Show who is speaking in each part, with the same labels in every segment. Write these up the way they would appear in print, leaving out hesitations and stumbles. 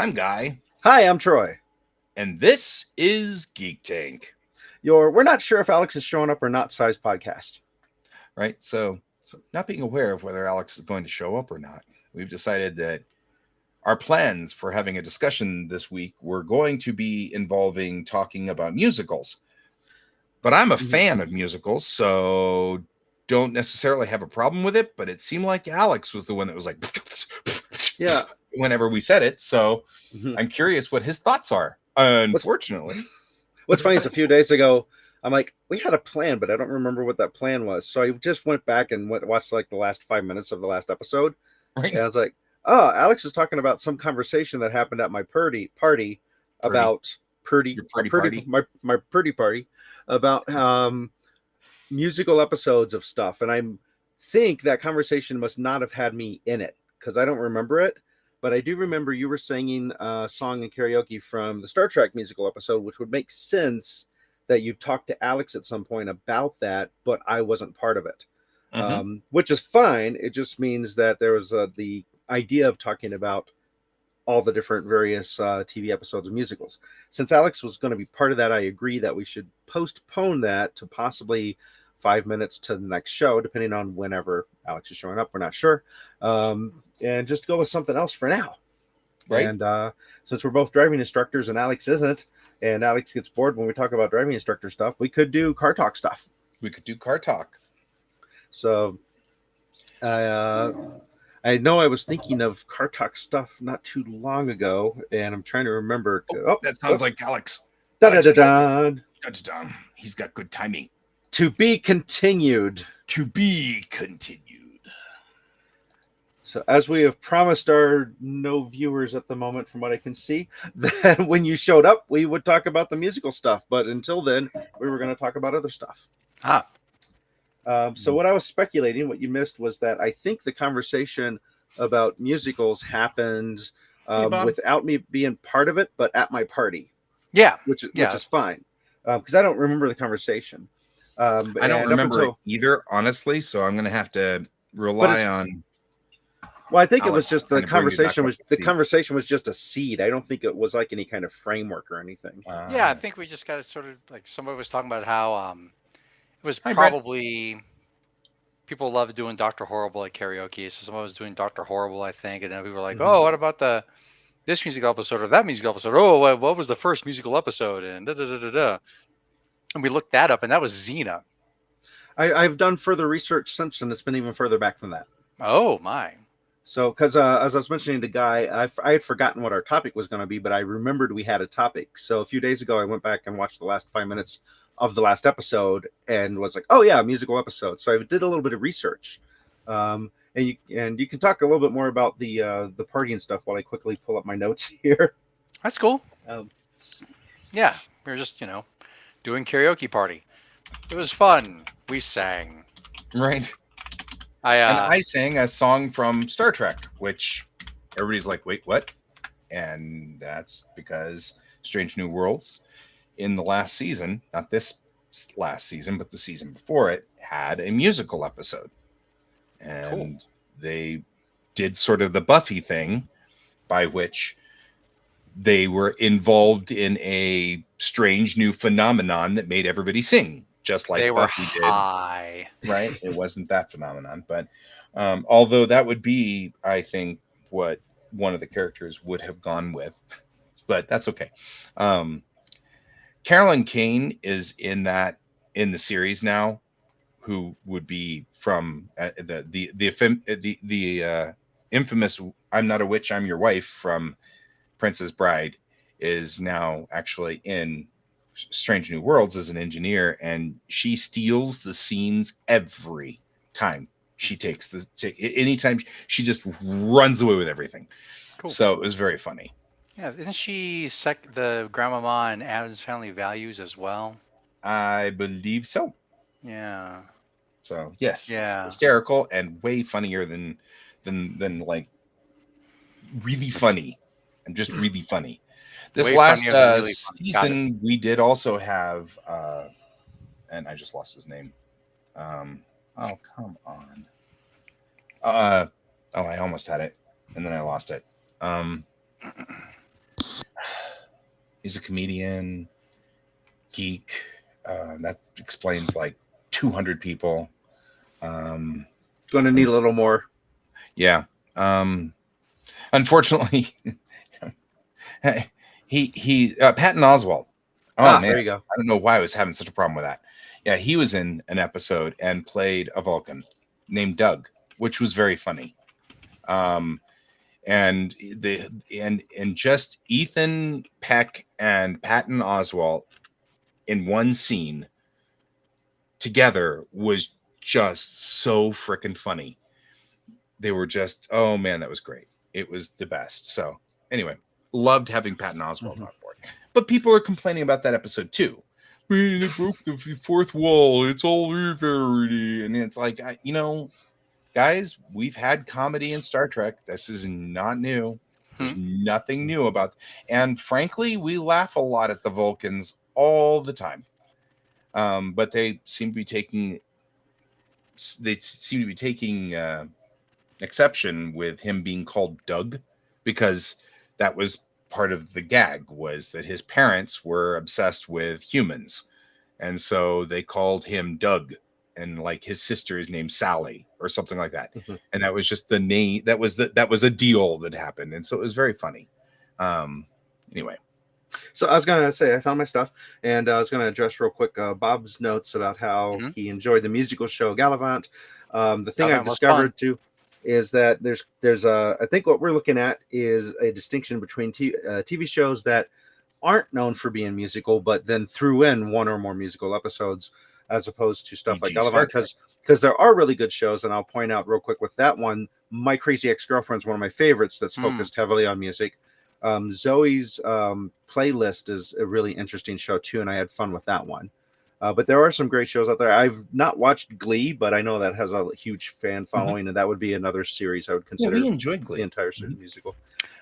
Speaker 1: I'm Guy,
Speaker 2: Hi, I'm Troy.
Speaker 1: and this is Geek Tank.
Speaker 2: We're not sure if Alex is showing up or not size podcast.
Speaker 1: Right? So, not being aware of whether Alex is going to show up or not, we've decided that our plans for having a discussion this week were going to be involving talking about musicals. But I'm a fan of musicals, so don't necessarily have a problem with it. But it seemed like Alex was the one that was like,
Speaker 2: Yeah.
Speaker 1: whenever we said it. So I'm curious what his thoughts are. Unfortunately,
Speaker 2: What's funny is a few days ago, I'm like, we had a plan, but I don't remember what that plan was. So I just went back and watched like the last 5 minutes of the last episode.
Speaker 1: right?
Speaker 2: And I was like, oh, Alex is talking about some conversation that happened at my party about
Speaker 1: Your party.
Speaker 2: my pretty party about musical episodes of stuff. And I think that conversation must not have had me in it because I don't remember it. But I do remember you were singing a song in karaoke from the Star Trek musical episode, which would make sense that you talked to Alex at some point about that, but I wasn't part of it, which is fine. It just means that there was the idea of talking about all the different various TV episodes of musicals. Since Alex was going to be part of that, I agree that we should postpone that to possibly 5 minutes to the next show, depending on whenever Alex is showing up. We're not sure. And just go with something else for now.
Speaker 1: Right.
Speaker 2: And since we're both driving instructors and Alex isn't, and Alex gets bored when we talk about driving instructor stuff, we could do car talk stuff.
Speaker 1: We could do car talk.
Speaker 2: So I know I was thinking of car talk stuff not too long ago, and I'm trying to remember.
Speaker 1: That sounds like Alex.
Speaker 2: Da-da-da-da.
Speaker 1: He's got good timing.
Speaker 2: To be continued.
Speaker 1: To be continued.
Speaker 2: So, as we have promised our no viewers at the moment, from what I can see, that when you showed up, we would talk about the musical stuff. But until then, we were going to talk about other stuff. So what I was speculating, what you missed, was that I think the conversation about musicals happened without me being part of it, but at my party.
Speaker 3: Yeah.
Speaker 2: Which is fine. Because I don't remember the conversation.
Speaker 1: I don't remember it either, honestly, so I'm going to have to rely on...
Speaker 2: Well, I think it was just the conversation was just a seed. I don't think it was like any kind of framework or anything.
Speaker 3: Yeah, I think we just got sort of like somebody was talking about how it was probably people love doing Dr. Horrible at karaoke. So someone was doing Dr. Horrible, I think, and then we were like, oh, what about this musical episode or that musical episode? Oh, what was the first musical episode? And and we looked that up, and that was Xena.
Speaker 2: I've done further research since, and it's been even further back than that.
Speaker 3: Oh my.
Speaker 2: So, because as I was mentioning to Guy, I had forgotten what our topic was going to be, but I remembered we had a topic. So a few days ago, I went back and watched the last 5 minutes of the last episode and was like, oh yeah, musical episode. So I did a little bit of research. And you can talk a little bit more about the party and stuff while I quickly pull up my notes here.
Speaker 3: That's cool. Yeah, we were just, doing karaoke party. It was fun. We sang.
Speaker 1: Right. I sang a song from Star Trek, which everybody's like, wait, what? And that's because Strange New Worlds in the last season, not this last season, but the season before it, had a musical episode. And they did sort of the Buffy thing by which they were involved in a strange new phenomenon that made everybody sing. Just like Buffy did, right? It wasn't that phenomenon, but although that would be, I think, what one of the characters would have gone with, but that's okay. Carolyn Kane is in the series now, who would be from the infamous "I'm Not a Witch, I'm Your Wife" from Princess Bride, is now actually in Strange New Worlds as an engineer, and she steals the scenes every time she takes anytime she just runs away with everything. Cool. So it was very funny.
Speaker 3: Yeah, isn't she the grandmama in Addams Family Values as well?
Speaker 1: I believe so.
Speaker 3: Yeah.
Speaker 1: So yes,
Speaker 3: yeah,
Speaker 1: hysterical and way funnier than like really funny, and just really funny. This last season, we did also have, and I just lost his name. Oh, come on. I almost had it, and then I lost it. He's a comedian. Geek. That explains like 200 people.
Speaker 2: Going to need a little more.
Speaker 1: Yeah. Unfortunately, he Patton Oswalt. Oh man,
Speaker 2: there you go.
Speaker 1: I don't know why I was having such a problem with that. Yeah, he was in an episode and played a Vulcan named Doug, which was very funny. And just Ethan Peck and Patton Oswalt in one scene together was just so freaking funny. They were just, oh man, that was great. It was the best. So anyway, loved having Patton Oswalt on board. But people are complaining about that episode too. They broke the fourth wall. It's all verity. And it's like, guys, we've had comedy in Star Trek. This is not new. There's nothing new about it. And frankly, we laugh a lot at the Vulcans all the time. But they seem to be taking exception with him being called Doug, because that was part of the gag, was that his parents were obsessed with humans, and so they called him Doug, and like his sister is named Sally or something like that. And that was just the name. That was a deal that happened, and so it was very funny. Anyway,
Speaker 2: so I was gonna say I found my stuff, and I was gonna address real quick Bob's notes about how he enjoyed the musical show Gallivant. The thing I've discovered too is that there's I think what we're looking at is a distinction between TV shows that aren't known for being musical, but then threw in one or more musical episodes, as opposed to stuff like Gallivant, because there are really good shows. And I'll point out real quick with that one, My Crazy Ex-Girlfriend is one of my favorites that's focused heavily on music. Zoe's Playlist is a really interesting show too, and I had fun with that one. But there are some great shows out there. I've not watched Glee, but I know that has a huge fan following, and that would be another series I would consider.
Speaker 1: Yeah, we enjoyed Glee,
Speaker 2: the entire series musical.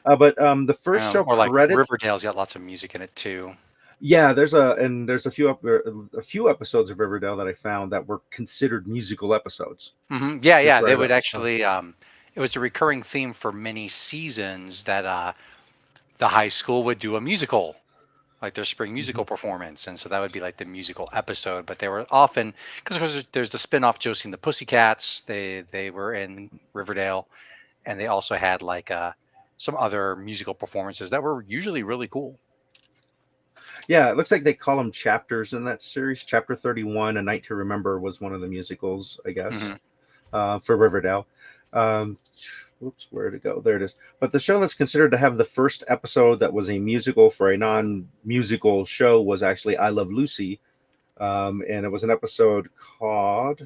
Speaker 2: But the first show,
Speaker 3: or like Riverdale's got lots of music in it too.
Speaker 2: Yeah, there's a few episodes of Riverdale that I found that were considered musical episodes.
Speaker 3: Yeah, they would actually. It was a recurring theme for many seasons that the high school would do a musical, like their spring musical performance, and so that would be like the musical episode. But they were often, because of course there's the spin-off Josie and the Pussycats. They were in Riverdale, and they also had like some other musical performances that were usually really cool.
Speaker 2: Yeah, it looks like they call them chapters in that series. Chapter 31, A Night to Remember, was one of the musicals, I guess, for Riverdale. Whoops, where did it go? There it is. But the show that's considered to have the first episode that was a musical for a non-musical show was actually I Love Lucy. And it was an episode called...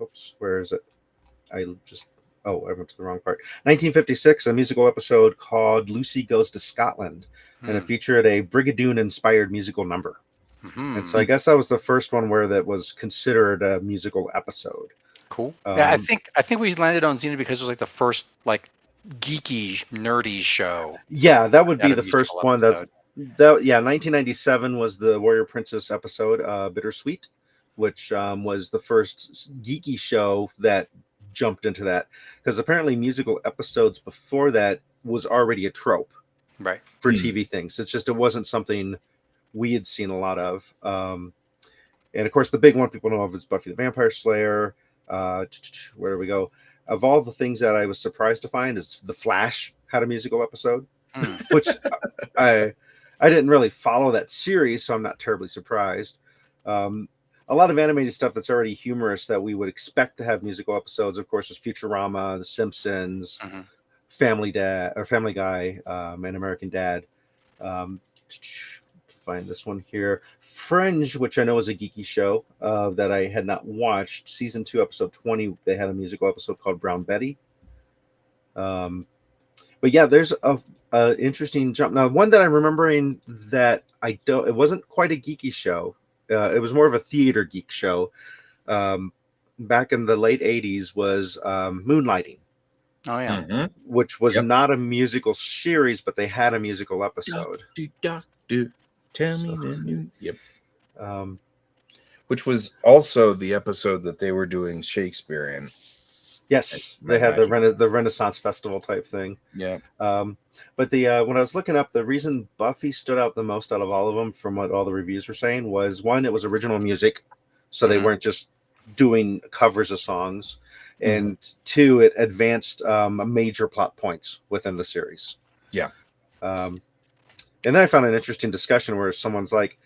Speaker 2: Oops, where is it? I went to the wrong part. 1956, a musical episode called Lucy Goes to Scotland. And it featured a Brigadoon-inspired musical number. And so I guess that was the first one where that was considered a musical episode.
Speaker 3: Cool. Yeah, I think we landed on Xena because it was like the first like geeky, nerdy show.
Speaker 2: Yeah, that would be the first one. Yeah, 1997 was the Warrior Princess episode, Bittersweet, which was the first geeky show that jumped into that, because apparently musical episodes before that was already a trope,
Speaker 3: right,
Speaker 2: for TV things. It's just it wasn't something we had seen a lot of. And of course, the big one people know of is Buffy the Vampire Slayer. Where do we go? Of all the things that I was surprised to find is The Flash had a musical episode, which I didn't really follow that series, so I'm not terribly surprised. A lot of animated stuff that's already humorous that we would expect to have musical episodes, of course, is Futurama, The Simpsons, Family Guy, and American Dad. Find this one here. Fringe, which I know is a geeky show that I had not watched. Season 2, episode 20, they had a musical episode called Brown Betty. But yeah, there's a interesting jump. Now, one that I'm remembering that it wasn't quite a geeky show. It was more of a theater geek show. Back in the late 80s was Moonlighting.
Speaker 3: Oh, yeah.
Speaker 2: Which was not a musical series, but they had a musical episode.
Speaker 1: Tell me the news. Yep. Which was also the episode that they were doing Shakespeare in.
Speaker 2: Yes, they had the Renaissance Festival type thing.
Speaker 1: Yeah.
Speaker 2: But when I was looking up, the reason Buffy stood out the most out of all of them, from what all the reviews were saying, was one, it was original music, so they weren't just doing covers of songs, and two, it advanced major plot points within the series.
Speaker 1: Yeah.
Speaker 2: And then I found an interesting discussion where someone's like,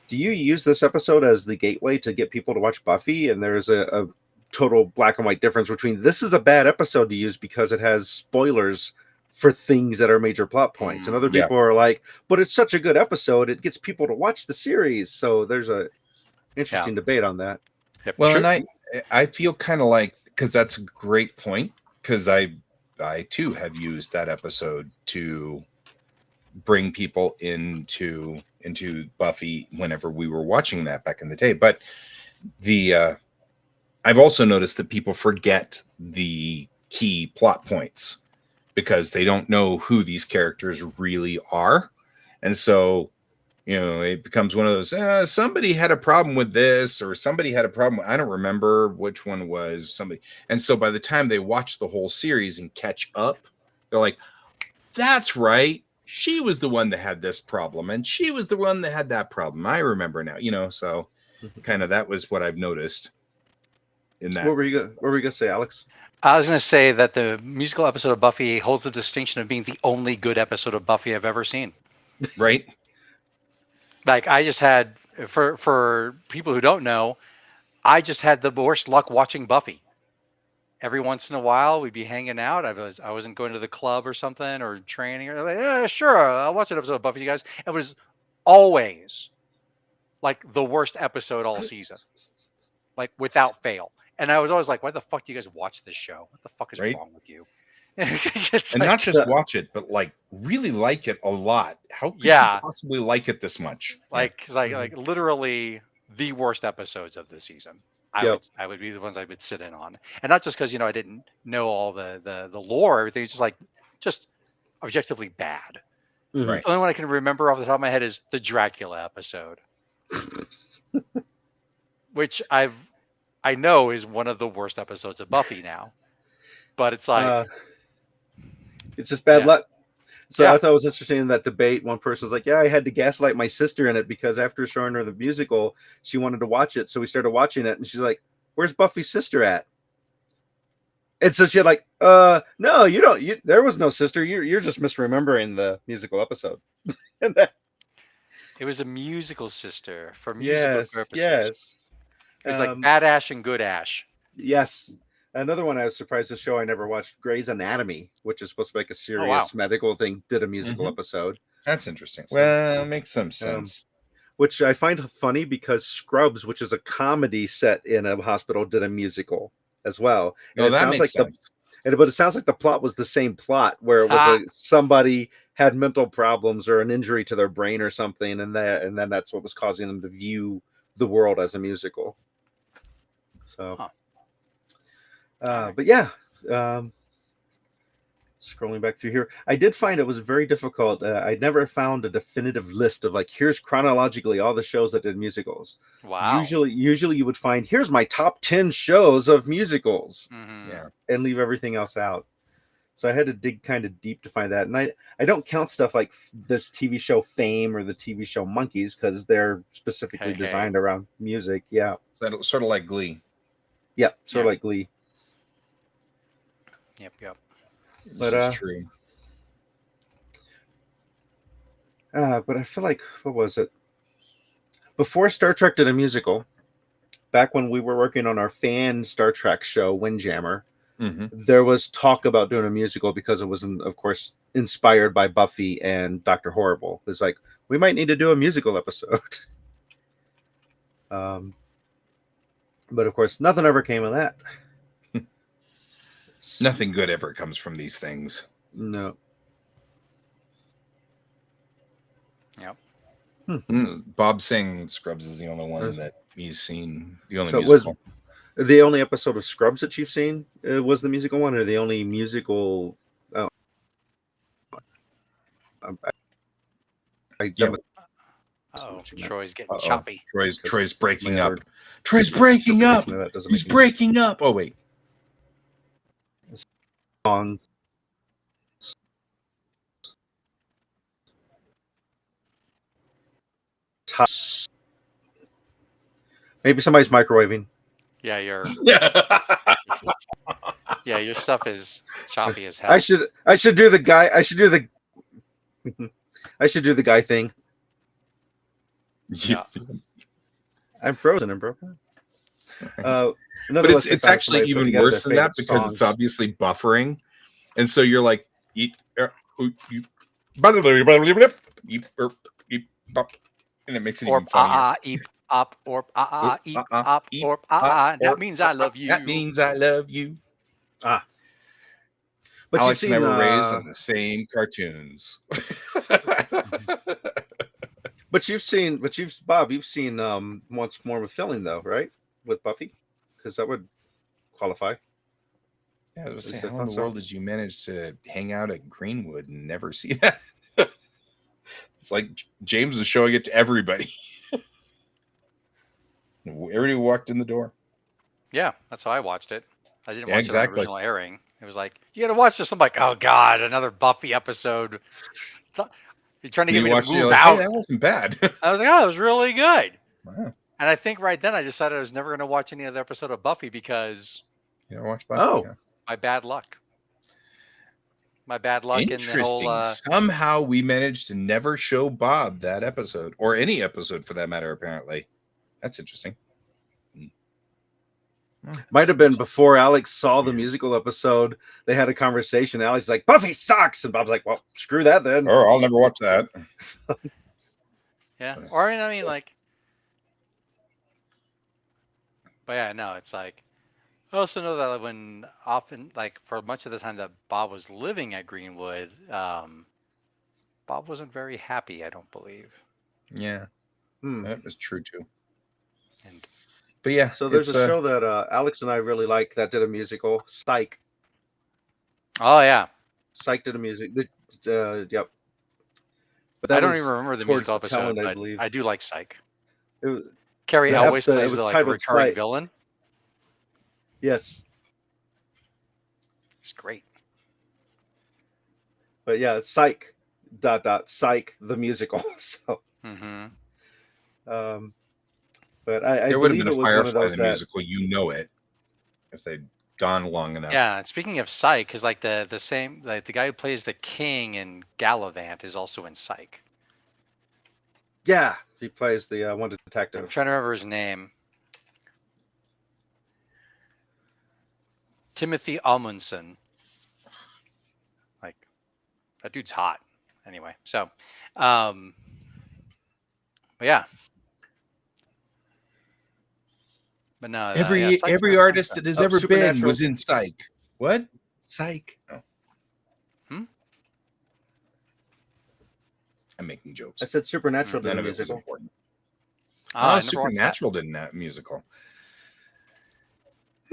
Speaker 2: do you use this episode as the gateway to get people to watch Buffy? And there's a total black and white difference between, this is a bad episode to use because it has spoilers for things that are major plot points. And other people are like, but it's such a good episode, it gets people to watch the series. So there's a interesting debate on that.
Speaker 1: Well, and I feel kind of like, because that's a great point, because I too have used that episode to bring people into Buffy whenever we were watching that back in the day. But I've also noticed that people forget the key plot points because they don't know who these characters really are. And so, it becomes one of those, somebody had a problem with this, or somebody had a problem. I don't remember which one was somebody. And so by the time they watch the whole series and catch up, they're like, that's right. She was the one that had this problem, and she was the one that had that problem. I remember now, so kind of that was what I've noticed in that.
Speaker 2: What were you going to say, Alex?
Speaker 3: I was going to say that the musical episode of Buffy holds the distinction of being the only good episode of Buffy I've ever seen.
Speaker 1: Right.
Speaker 3: Like, I just had, for people who don't know, I just had the worst luck watching Buffy. Every once in a while, we'd be hanging out. I wasn't going to the club or something, or training. Or like, yeah, sure, I'll watch an episode of Buffy, you guys. It was always like the worst episode all season, like without fail. And I was always like, why the fuck do you guys watch this show? What the fuck is wrong with you?
Speaker 1: And like, not just watch it, but like really like it a lot. How could you possibly like it this much?
Speaker 3: Like, like literally the worst episodes of the season. I would be the ones I would sit in on, and not just because I didn't know all the lore, everything. It's just objectively bad.
Speaker 1: Right.
Speaker 3: The only one I can remember off the top of my head is the Dracula episode, which I know is one of the worst episodes of Buffy now, but it's like
Speaker 2: it's just bad luck. So I thought it was interesting in that debate. One person was like, I had to gaslight my sister in it because after showing her the musical, she wanted to watch it. So we started watching it, and she's like, where's Buffy's sister at? And so she's like, no, you don't. There was no sister. You're just misremembering the musical episode. And that,
Speaker 3: it was a musical sister for musical purposes.
Speaker 2: Yes.
Speaker 3: It was like Bad Ash and Good Ash.
Speaker 2: Yes. Another one I was surprised to show I never watched, Grey's Anatomy, which is supposed to be like a serious medical thing, did a musical episode.
Speaker 1: That's interesting. Well, it makes some sense.
Speaker 2: Which I find funny because Scrubs, which is a comedy set in a hospital, did a musical as well. And
Speaker 1: that makes sense.
Speaker 2: But it sounds like the plot was the same plot, where it was somebody had mental problems or an injury to their brain or something, and then that's what was causing them to view the world as a musical. So... but scrolling back through here, I did find it was very difficult. I never found a definitive list of like, here's chronologically all the shows that did musicals.
Speaker 3: Wow.
Speaker 2: Usually you would find, here's my top 10 shows of musicals, and leave everything else out. So I had to dig kind of deep to find that. And I don't count stuff like this TV show Fame or the TV show Monkeys, because they're specifically designed around music. Yeah.
Speaker 1: So sort of like Glee.
Speaker 2: Yeah, sort of like Glee.
Speaker 3: Yep.
Speaker 2: But
Speaker 1: this is true.
Speaker 2: But I feel like, what was it? Before Star Trek did a musical, back when we were working on our fan Star Trek show, Windjammer, there was talk about doing a musical because it was, of course, inspired by Buffy and Dr. Horrible. It's like, we might need to do a musical episode. But of course, nothing ever came of that.
Speaker 1: Nothing good ever comes from these things.
Speaker 2: No.
Speaker 3: Yep.
Speaker 1: Bob saying Scrubs is the only one that he's seen. The only
Speaker 2: musical. Was the only episode of Scrubs that you've seen was the musical one, or the only musical?
Speaker 3: Troy's getting choppy.
Speaker 1: Troy's breaking up. Troy's breaking up. He's breaking up. Oh wait.
Speaker 2: songs. Maybe somebody's microwaving.
Speaker 3: Yeah, your stuff is choppy as hell.
Speaker 2: I should do the guy. I should do the guy thing.
Speaker 3: Yeah.
Speaker 2: I'm frozen and broken.
Speaker 1: But it's actually even worse than that because it's obviously buffering, and so you're like, and it makes it even funnier.
Speaker 3: That means I love you.
Speaker 1: That means I love you.
Speaker 2: But
Speaker 1: Alex and I were raised on the same cartoons.
Speaker 2: But you've seen Once More with Filling though, right? With Buffy, because that would qualify.
Speaker 1: Yeah, I was saying, how in the world did you manage to hang out at Greenwood and never see that? It's like James was showing it to everybody. Everybody walked in the door.
Speaker 3: Yeah, that's how I watched it. I didn't watch it on the original airing. It was like, you got to watch this. I'm like, oh God, another Buffy episode. You're trying to get me to move out.
Speaker 1: Hey, that wasn't bad.
Speaker 3: I was like, oh, it was really good.
Speaker 1: Wow.
Speaker 3: And I think right then I decided I was never going to watch any other episode of Buffy because
Speaker 1: you don't watch Buffy.
Speaker 3: My bad luck. My bad luck.
Speaker 1: Interesting. In the whole, somehow we managed to never show Bob that episode, or any episode for that matter. Apparently, that's interesting.
Speaker 2: Might have been before Alex saw the musical episode. They had a conversation. Alex's like, Buffy sucks. And Bob's like, well, screw that then.
Speaker 1: Or I'll never watch that.
Speaker 3: Yeah. Or I mean, like, but yeah, no, it's like, I also know that when often, like, for much of the time that Bob was living at Greenwood, Bob wasn't very happy, I don't believe.
Speaker 1: Yeah. That was true too.
Speaker 2: But yeah, so there's a show that Alex and I really like that did a musical, Psych.
Speaker 3: Oh yeah,
Speaker 2: Psych did a music. Yep.
Speaker 3: But I don't even remember the musical episode, but I do like Psych. Carrie
Speaker 2: the
Speaker 3: Elwes plays the recurring villain.
Speaker 2: Yes,
Speaker 3: it's great.
Speaker 2: But yeah, Psych. Psych the musical. So. But I
Speaker 1: there would have been a Firefly the musical, you know it, if they'd gone long enough.
Speaker 3: Yeah, and speaking of Psych, because like the same, like the guy who plays the king in Gallivant is also in Psych.
Speaker 2: Yeah, he plays the one detective.
Speaker 3: I'm trying to remember his name. Timothy Amundsen. Like, that dude's hot. Anyway, so, but yeah. But no,
Speaker 1: every artist that has ever been was in Psych. What? Psych? Oh. I'm making jokes.
Speaker 2: I said Supernatural did a musical.
Speaker 1: Supernatural did that musical.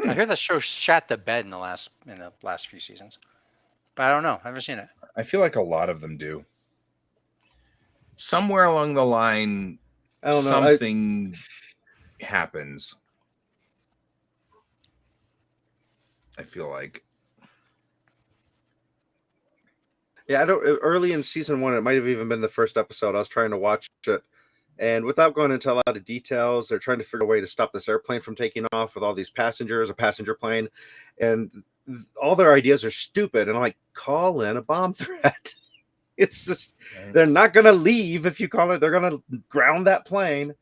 Speaker 3: I hear that show shat the bed in the last few seasons, but I don't know. I've never seen it.
Speaker 1: I feel like a lot of them do. Somewhere along the line, something happens. I feel like.
Speaker 2: Yeah, I don't. Early in season 1, it might have even been the first episode. I was trying to watch it, and without going into a lot of details, they're trying to figure a way to stop this airplane from taking off with all these passengers, a passenger plane, and all their ideas are stupid. And I'm like, call in a bomb threat. It's just they're not going to leave if you call it. They're going to ground that plane.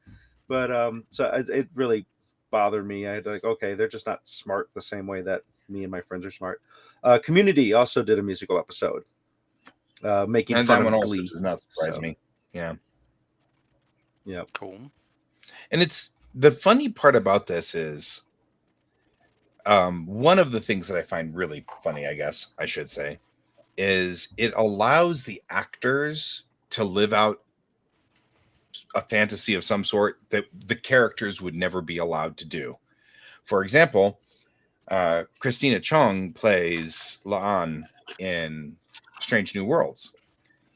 Speaker 2: But so it really bothered me. I had like, okay, they're just not smart the same way that me and my friends are smart. Community also did a musical episode. Making
Speaker 1: and
Speaker 2: fun
Speaker 1: that one
Speaker 2: of
Speaker 1: also
Speaker 2: Glee.
Speaker 1: does not surprise me. Yeah.
Speaker 3: Cool.
Speaker 1: And it's the funny part about this is one of the things that I find really funny, I guess I should say, is it allows the actors to live out a fantasy of some sort that the characters would never be allowed to do. For example, Christina Chong plays La'an in Strange New Worlds.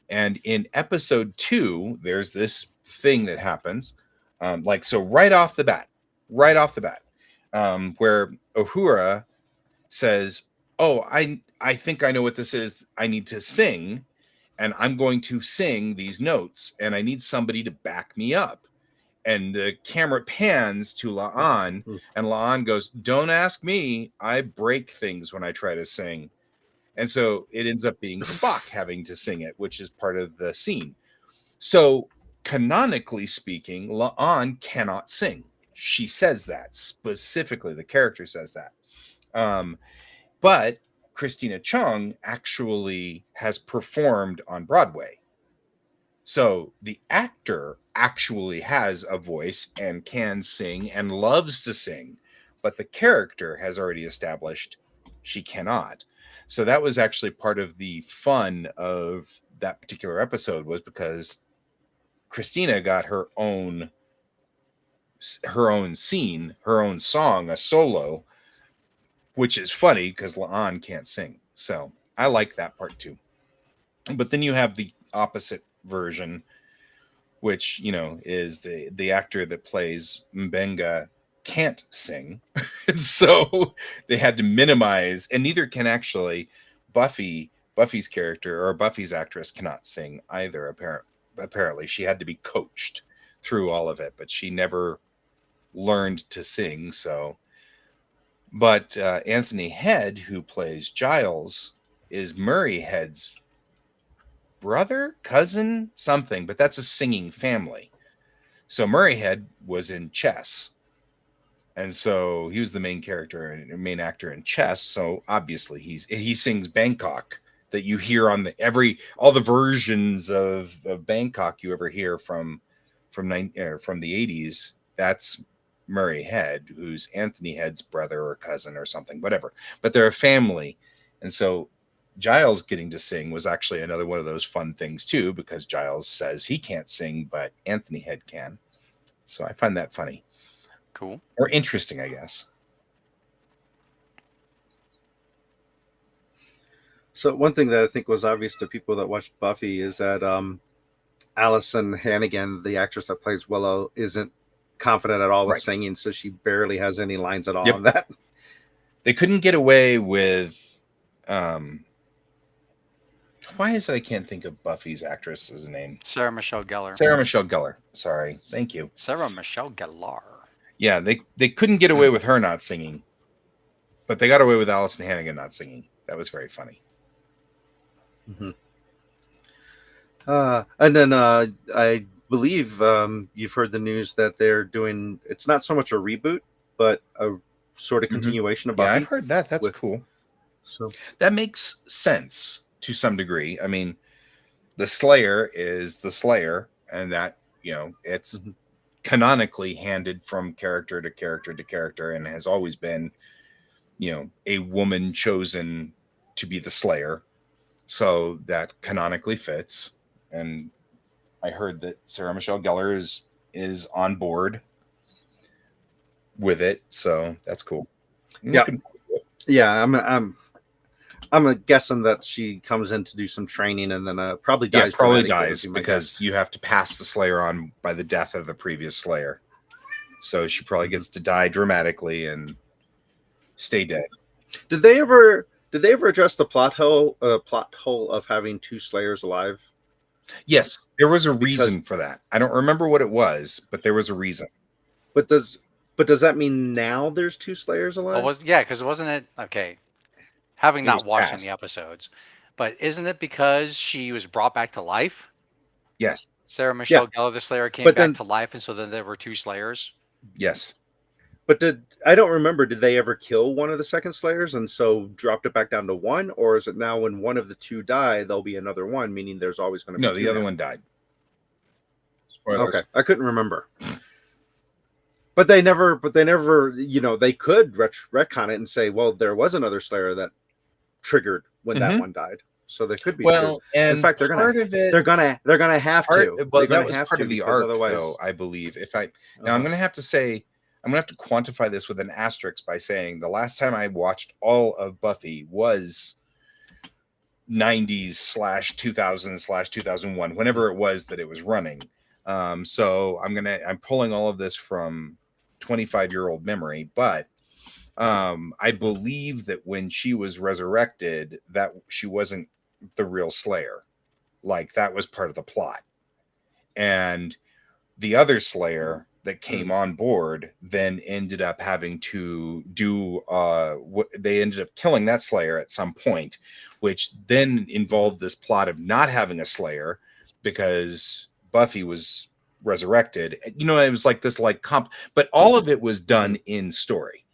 Speaker 1: And in episode 2, there's this thing that happens. Right off the bat, where Uhura says, oh, I think I know what this is. I need to sing, and I'm going to sing these notes, and I need somebody to back me up. And the camera pans to La'an, and La'an goes, "Don't ask me. I break things when I try to sing." And so it ends up being Spock having to sing it, which is part of the scene. So canonically speaking, La'an cannot sing. She says that specifically. The character says that. But Christina Chung actually has performed on Broadway. So the actor actually has a voice and can sing and loves to sing, but the character has already established she cannot. So that was actually part of the fun of that particular episode, was because Christina got her own scene, her own song, a solo, which is funny because La'an can't sing. So I like that part too. But then you have the opposite version, which, you know, is the actor that plays Mbenga can't sing. So they had to minimize, and neither can actually Buffy's character, or Buffy's actress, cannot sing either. Apparently she had to be coached through all of it, but she never learned to sing. So, but Anthony Head, who plays Giles, is Murray Head's brother, cousin, something, but that's a singing family. So Murray Head was in Chess, and so he was the main character and main actor in Chess. So obviously he sings Bangkok, that you hear on all the versions of Bangkok you ever hear from the 80s. That's Murray Head, who's Anthony Head's brother or cousin or something, whatever. But they're a family, and so Giles getting to sing was actually another one of those fun things too, because Giles says he can't sing, but Anthony Head can. So I find that funny.
Speaker 3: Cool.
Speaker 1: Or interesting, I guess.
Speaker 2: So one thing that I think was obvious to people that watched Buffy is that Allison Hannigan, the actress that plays Willow, isn't confident at all with singing, so she barely has any lines at all on that.
Speaker 1: They couldn't get away with why is it I can't think of Buffy's actress's name?
Speaker 3: Sarah Michelle Gellar.
Speaker 1: Sarah Michelle Gellar. Sorry. Thank you.
Speaker 3: Sarah Michelle Gellar.
Speaker 1: Yeah, they couldn't get away with her not singing, but they got away with Allison Hannigan not singing. That was very funny.
Speaker 2: Mm-hmm. And then I believe you've heard the news that they're doing, it's not so much a reboot, but a sort of continuation of Buffy.
Speaker 1: Yeah, I've heard that. That's cool. So that makes sense to some degree. I mean, the Slayer is the Slayer, and that, you know, it's canonically handed from character to character to character, and has always been, you know, a woman chosen to be the Slayer. So that canonically fits. And I heard that Sarah Michelle Gellar is on board with it, so that's cool.
Speaker 2: I'm guessing that she comes in to do some training and then probably dies.
Speaker 1: Yeah, probably dies because you have to pass the Slayer on by the death of the previous Slayer. So she probably gets to die dramatically and stay dead.
Speaker 2: Did they ever address the plot hole of having two Slayers alive?
Speaker 1: Yes, there was a reason for that. I don't remember what it was, but there was a reason.
Speaker 2: But does that mean now there's two Slayers alive?
Speaker 3: Because wasn't it okay? Having not watched any episodes, but isn't it because she was brought back to life?
Speaker 1: Yes.
Speaker 3: Sarah Michelle Gellar, the Slayer, came back to life, and so then there were two Slayers.
Speaker 1: Yes.
Speaker 2: But I don't remember, did they ever kill one of the second Slayers and so dropped it back down to one? Or is it now when one of the two die, there'll be another one, meaning there's always going to be
Speaker 1: No, the other one died.
Speaker 2: Spoilers. Okay, I couldn't remember. But they never, you know, they could retcon it and say, well, there was another Slayer that triggered when that one died. So they could be
Speaker 1: true. And
Speaker 2: in fact, they're gonna have to.
Speaker 1: But that was part of the arc, though, I believe. I'm gonna have to say, I'm gonna have to quantify this with an asterisk by saying the last time I watched all of Buffy was 90s/2000/2001, whenever it was that it was running. So I'm pulling all of this from 25-year-old memory, but I believe that when she was resurrected, that she wasn't the real Slayer. Like that was part of the plot. And the other Slayer that came on board then ended up having to do they ended up killing that Slayer at some point, which then involved this plot of not having a Slayer because Buffy was resurrected. You know, it was like this like but all of it was done in story.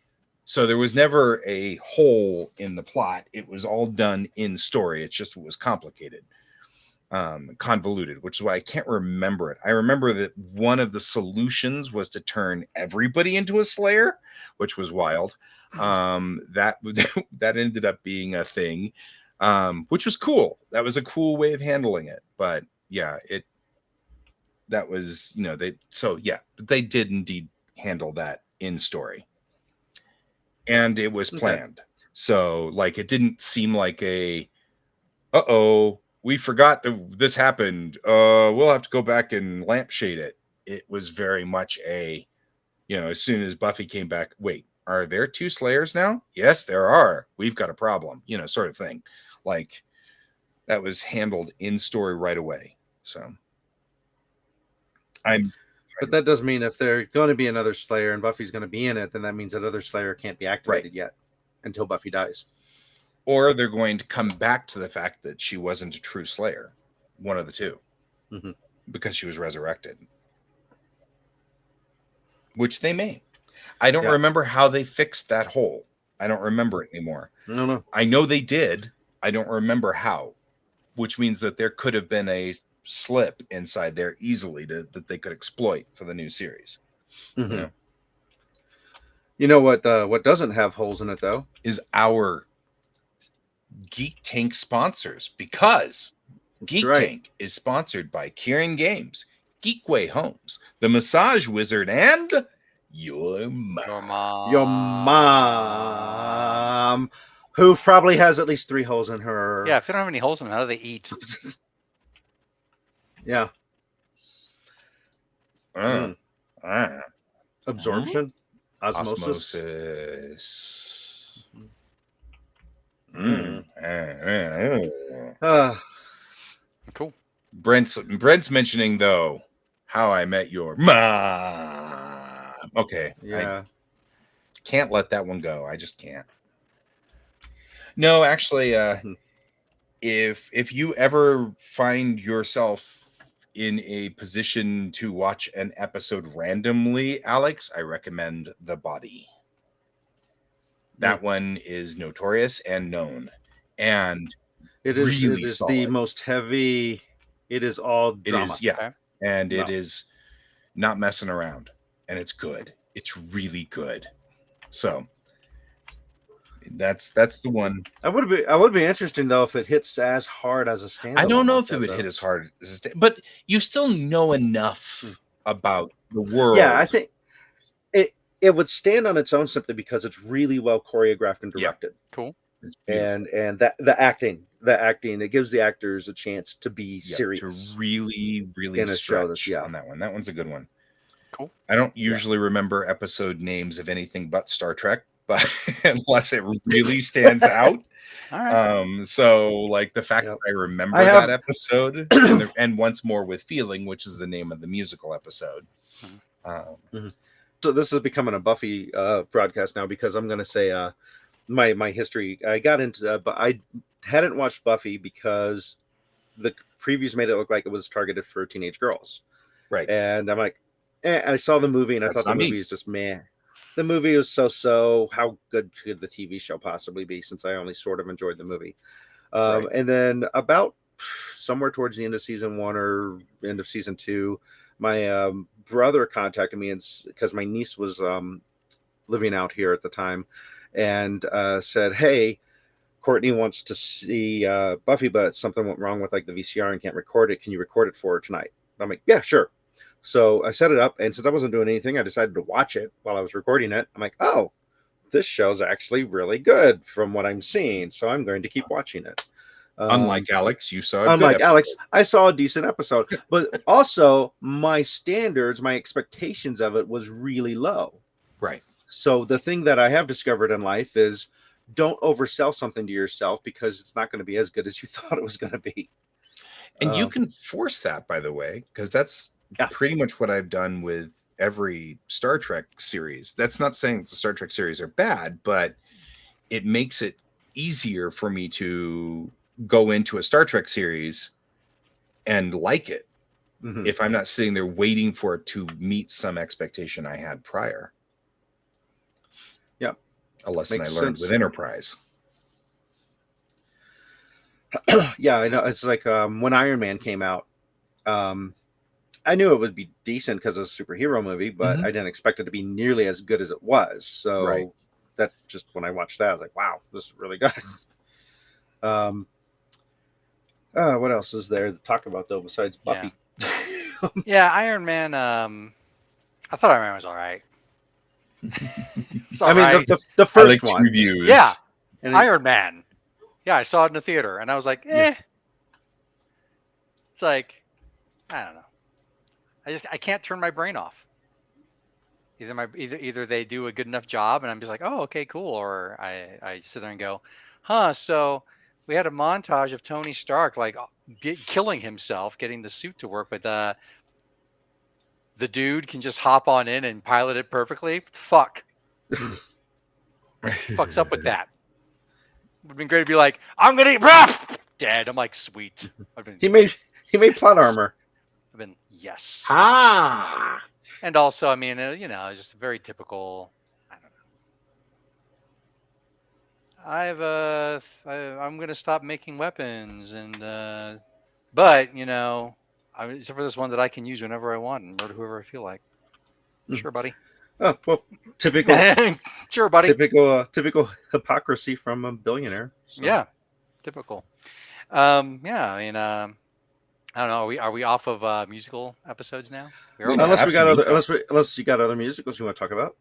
Speaker 1: So there was never a hole in the plot. It was all done in story. It's just it was complicated. Convoluted, which is why I can't remember it. I remember that one of the solutions was to turn everybody into a Slayer, which was wild. That ended up being a thing, which was cool. That was a cool way of handling it. But yeah, that was, you know, but they did indeed handle that in story, and it was planned. Okay. So like, it didn't seem like we forgot that this happened. We'll have to go back and lampshade it. It was very much as soon as Buffy came back, wait, are there 2 Slayers now? Yes, there are. We've got a problem, sort of thing. Like, that was handled in story right away. So
Speaker 2: but that does mean if there's going to be another Slayer and Buffy's going to be in it, then that means that other Slayer can't be activated yet until Buffy dies.
Speaker 1: Or they're going to come back to the fact that she wasn't a true Slayer. One of the two. Mm-hmm. Because she was resurrected. Which they may. I don't remember how they fixed that hole. I don't remember it anymore.
Speaker 2: No.
Speaker 1: I know they did. I don't remember how. Which means that there could have been a slip inside there easily that they could exploit for the new series.
Speaker 2: Mm-hmm. You know what doesn't have holes in it, though?
Speaker 1: Is our Geek Tank sponsors, because Geek Tank is sponsored by Kieran Games, Geekway Homes, The Massage Wizard, and your mom.
Speaker 2: Your mom, who probably has at least 3 holes in her.
Speaker 3: Yeah, if they don't have any holes in them, how do they eat?
Speaker 2: Yeah. Absorption,
Speaker 1: osmosis.
Speaker 3: Cool.
Speaker 1: Brent's mentioning though How I Met Your Mom. Okay.
Speaker 2: Yeah.
Speaker 1: I can't let that one go. I just can't. No, actually, if you ever find yourself in a position to watch an episode randomly, Alex, I recommend The Body. That one is notorious and known, and
Speaker 2: it is the most heavy. It is all drama.
Speaker 1: It is, and it is not messing around, and it's good. It's really good. So that's the one.
Speaker 2: I would be interesting though if it hits as hard as a standalone.
Speaker 1: I don't know if it would hit as hard as a but you still know enough about the world.
Speaker 2: Yeah, I think it would stand on its own simply because it's really well choreographed and directed.
Speaker 3: Yeah. Cool.
Speaker 2: And the acting, it gives the actors a chance to be serious,
Speaker 1: to really stretch on that one. That one's a good one.
Speaker 3: Cool.
Speaker 1: I don't usually remember episode names of anything but Star Trek, but unless it really stands out.
Speaker 3: All right.
Speaker 1: So like the fact that I remember that episode and Once More with Feeling, which is the name of the musical episode.
Speaker 2: So this is becoming a Buffy broadcast now because I'm going to say my history. I got into, but I hadn't watched Buffy because the previews made it look like it was targeted for teenage girls.
Speaker 1: Right.
Speaker 2: And I'm like, I saw the movie and I thought the movie is just meh. The movie was so. How good could the TV show possibly be? Since I only sort of enjoyed the movie. And then about somewhere towards the end of season 1 or end of season 2, my brother contacted me because my niece was living out here at the time, and said, "Hey, Courtney wants to see Buffy, but something went wrong with like the VCR and can't record it. Can you record it for her tonight?" I'm like, "Yeah, sure." So I set it up, and since I wasn't doing anything, I decided to watch it while I was recording it. I'm like, "Oh, this show's actually really good from what I'm seeing, so I'm going to keep watching it."
Speaker 1: Unlike Alex, you saw
Speaker 2: Alex, I saw a decent episode, but also my standards, my expectations of it was really low.
Speaker 1: Right.
Speaker 2: So the thing that I have discovered in life is don't oversell something to yourself because it's not going to be as good as you thought it was going to be.
Speaker 1: And you can force that, by the way, because that's pretty much what I've done with every Star Trek series. That's not saying that the Star Trek series are bad, but it makes it easier for me to go into a Star Trek series and like it if I'm not sitting there waiting for it to meet some expectation I had prior.
Speaker 2: Yep.
Speaker 1: A lesson I learned with Enterprise.
Speaker 2: Yeah, I know. It's like when Iron Man came out, I knew it would be decent because it's a superhero movie, but I didn't expect it to be nearly as good as it was. So that just when I watched that, I was like, wow, this is really good. What else is there to talk about though besides Buffy?
Speaker 3: Yeah, Iron Man. I thought Iron Man was all right.
Speaker 2: I mean, the first one.
Speaker 1: Reviews.
Speaker 3: Yeah, Iron Man. Yeah, I saw it in the theater, and I was like, eh. Yeah. It's like, I don't know. I can't turn my brain off. Either they do a good enough job, and I'm just like, oh, okay, cool, or I sit there and go, huh. So we had a montage of Tony Stark like killing himself, getting the suit to work, but the dude can just hop on in and pilot it perfectly. Fuck. Fucks up with that. Would have been great to be like, I'm gonna eat dead. I'm like, sweet.
Speaker 2: He made plot armor.
Speaker 3: I've been yes.
Speaker 2: And
Speaker 3: also, I mean, you know, it's just very typical. I don't know. I'm gonna stop making weapons, and but you know, except for this one that I can use whenever I want and murder whoever I feel like. Sure, buddy.
Speaker 2: Oh well, typical.
Speaker 3: Sure, buddy.
Speaker 2: Typical hypocrisy from a billionaire. So.
Speaker 3: Yeah, typical. Yeah, I mean, I don't know. Are we off of musical episodes now?
Speaker 2: Unless you got other musicals you want to talk about.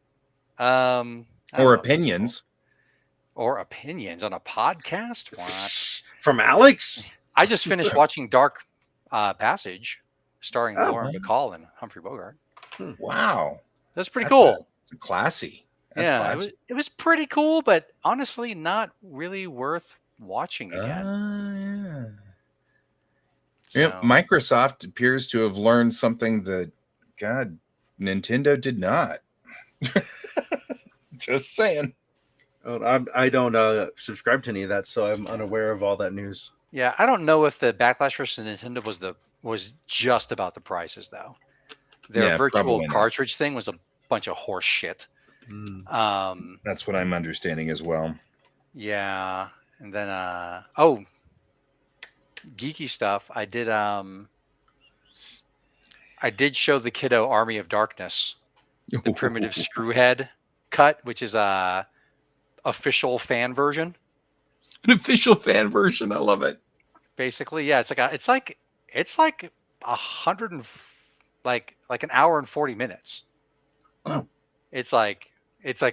Speaker 1: Or opinions.
Speaker 3: Or opinions on a podcast. What?
Speaker 2: From Alex?
Speaker 3: I just finished watching Dark Passage, starring Lauren Bacall and Humphrey Bogart.
Speaker 1: Wow.
Speaker 3: That's pretty cool.
Speaker 1: It's classy.
Speaker 3: That's classy. It was pretty cool, but honestly, not really worth watching again.
Speaker 1: Yeah, Microsoft appears to have learned something that, God, Nintendo did not. Just saying.
Speaker 2: I don't subscribe to any of that, so I'm unaware of all that news.
Speaker 3: Yeah, I don't know if the backlash versus Nintendo was just about the prices though. Their virtual cartridge thing was a bunch of horse shit.
Speaker 1: That's what I'm understanding as well.
Speaker 3: Yeah, and then geeky stuff. I did show the kiddo Army of Darkness, the primitive Screwhead cut, which is a official fan version.
Speaker 1: An official fan version. I love it.
Speaker 3: Basically, yeah, it's like 100 and like an hour and 40 minutes.
Speaker 1: Oh.
Speaker 3: It's like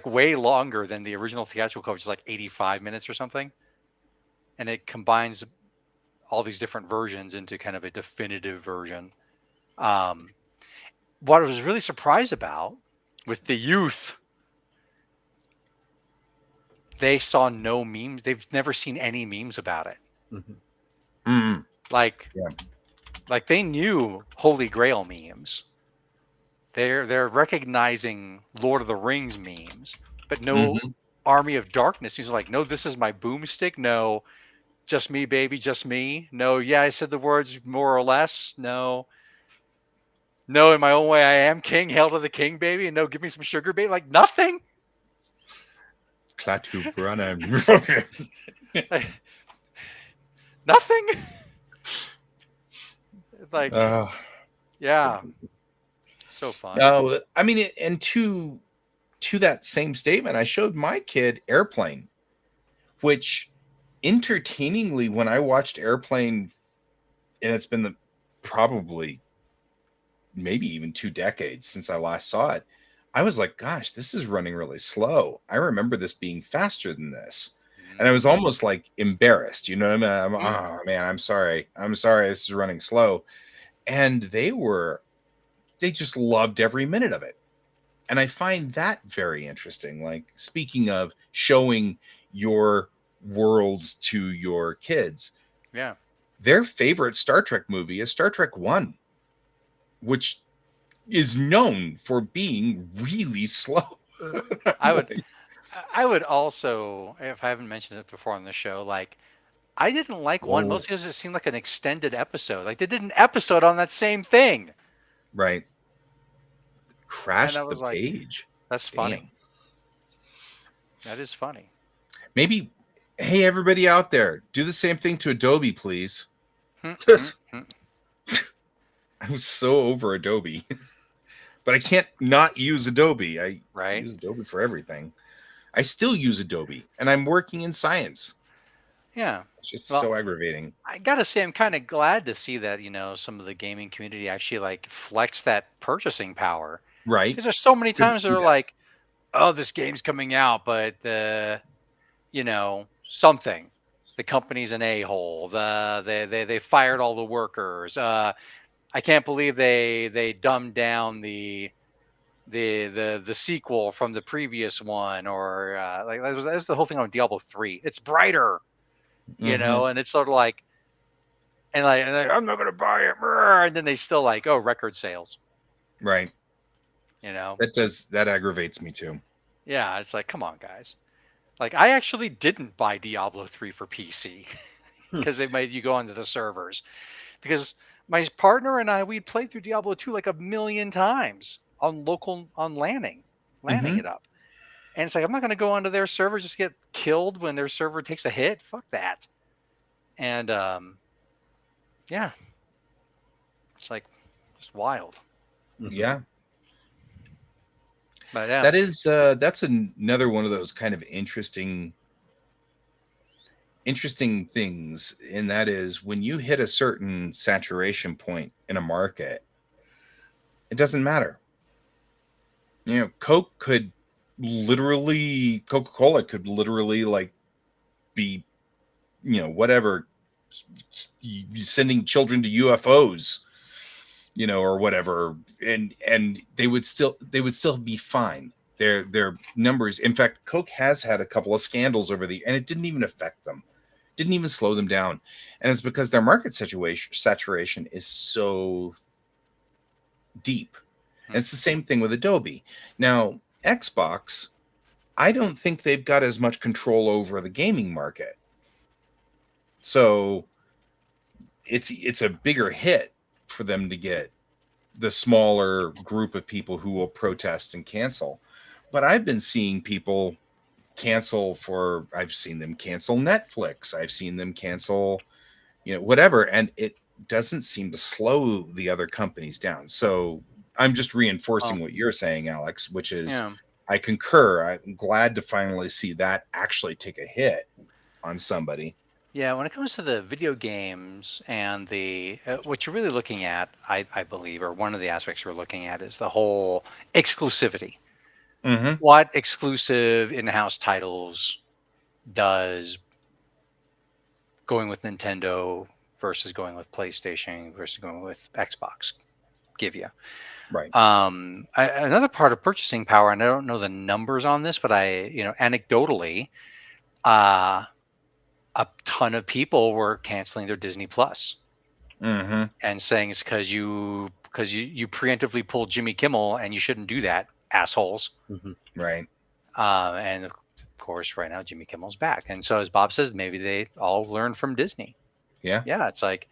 Speaker 3: way longer than the original theatrical cut, which is like 85 minutes or something. And it combines all these different versions into kind of a definitive version. What I was really surprised about with the youth, they saw no memes. They've never seen any memes about it. Like they knew Holy Grail memes. They're recognizing Lord of the Rings memes, but no Army of Darkness memes. Like, no, this is my boomstick. No, just me, baby, just me. No, yeah, I said the words more or less. No, in my own way, I am king. Hail to the king, baby. And no, give me some sugar, baby. Like nothing.
Speaker 1: Klaatu Brana.
Speaker 3: Nothing. Like, yeah, so fun.
Speaker 1: No, I mean, and to that same statement, I showed my kid Airplane, which entertainingly, when I watched Airplane, and it's been probably maybe even 2 decades since I last saw it, I was like, gosh, this is running really slow. I remember this being faster than this. And I was almost like embarrassed, you know what I mean? Oh man, I'm sorry. This is running slow. And they just loved every minute of it. And I find that very interesting. Like, speaking of showing your worlds to your kids,
Speaker 3: Yeah.
Speaker 1: their favorite Star Trek movie is Star Trek 1, which is known for being really slow.
Speaker 3: I would also, if I haven't mentioned it before on the show, like I didn't like one mostly because it seemed like an extended episode. Like they did an episode on that same thing.
Speaker 1: Right.
Speaker 3: And
Speaker 1: Crashed
Speaker 3: I
Speaker 1: the
Speaker 3: was like,
Speaker 1: page.
Speaker 3: that's funny.
Speaker 1: Damn.
Speaker 3: That is funny.
Speaker 1: Maybe, hey, everybody out there, do the same thing to Adobe, please. I was so over Adobe. But I can't not use Adobe. I use Adobe for everything. I still use Adobe, and I'm working in science.
Speaker 3: Yeah.
Speaker 1: It's just so aggravating.
Speaker 3: I gotta say, I'm kind of glad to see that, some of the gaming community actually like flex that purchasing power.
Speaker 1: Right.
Speaker 3: Because there's so many times they're like, oh, this game's coming out, but something. The company's an a-hole. They fired all the workers. I can't believe they dumbed down the sequel from the previous one, or like that was the whole thing on Diablo 3. It's brighter, and it's sort of like, and I'm not gonna buy it, and then they still like, oh, record sales,
Speaker 1: right? That aggravates me too.
Speaker 3: Yeah, it's like, come on, guys. Like, I actually didn't buy Diablo 3 for PC because they made you go onto the servers, because my partner and we'd played through Diablo 2 like a million times on landing it up. And it's like, I'm not going to go onto their server, just get killed when their server takes a hit. Fuck that. And yeah, it's like just wild.
Speaker 1: Yeah.
Speaker 3: But yeah,
Speaker 1: that's another one of those kind of interesting things, and that is when you hit a certain saturation point in a market, it doesn't matter. Coca-Cola could literally like be, whatever, sending children to UFOs, or whatever, and they would still be fine. Their numbers. In fact, Coke has had a couple of scandals over and it didn't even affect them, didn't even slow them down, and it's because their market saturation is so deep. And it's the same thing with Adobe. Now, Xbox, I don't think they've got as much control over the gaming market, so it's a bigger hit for them to get the smaller group of people who will protest and cancel. But I've been seeing people I've seen them cancel Netflix. I've seen them cancel, whatever. And it doesn't seem to slow the other companies down. So I'm just reinforcing what you're saying, Alex, which is I concur. I'm glad to finally see that actually take a hit on somebody.
Speaker 3: Yeah, when it comes to the video games and what you're really looking at, I believe, or one of the aspects we're looking at, is the whole exclusivity.
Speaker 1: Mm-hmm.
Speaker 3: What exclusive in-house titles does going with Nintendo versus going with PlayStation versus going with Xbox give you?
Speaker 1: Right.
Speaker 3: Another part of purchasing power, and I don't know the numbers on this, but anecdotally, a ton of people were canceling their Disney Plus and saying it's because you preemptively pulled Jimmy Kimmel and you shouldn't do that, assholes.
Speaker 1: Right.
Speaker 3: And of course, right now Jimmy Kimmel's back, and so as Bob says, maybe they all learn from Disney.
Speaker 1: Yeah.
Speaker 3: It's like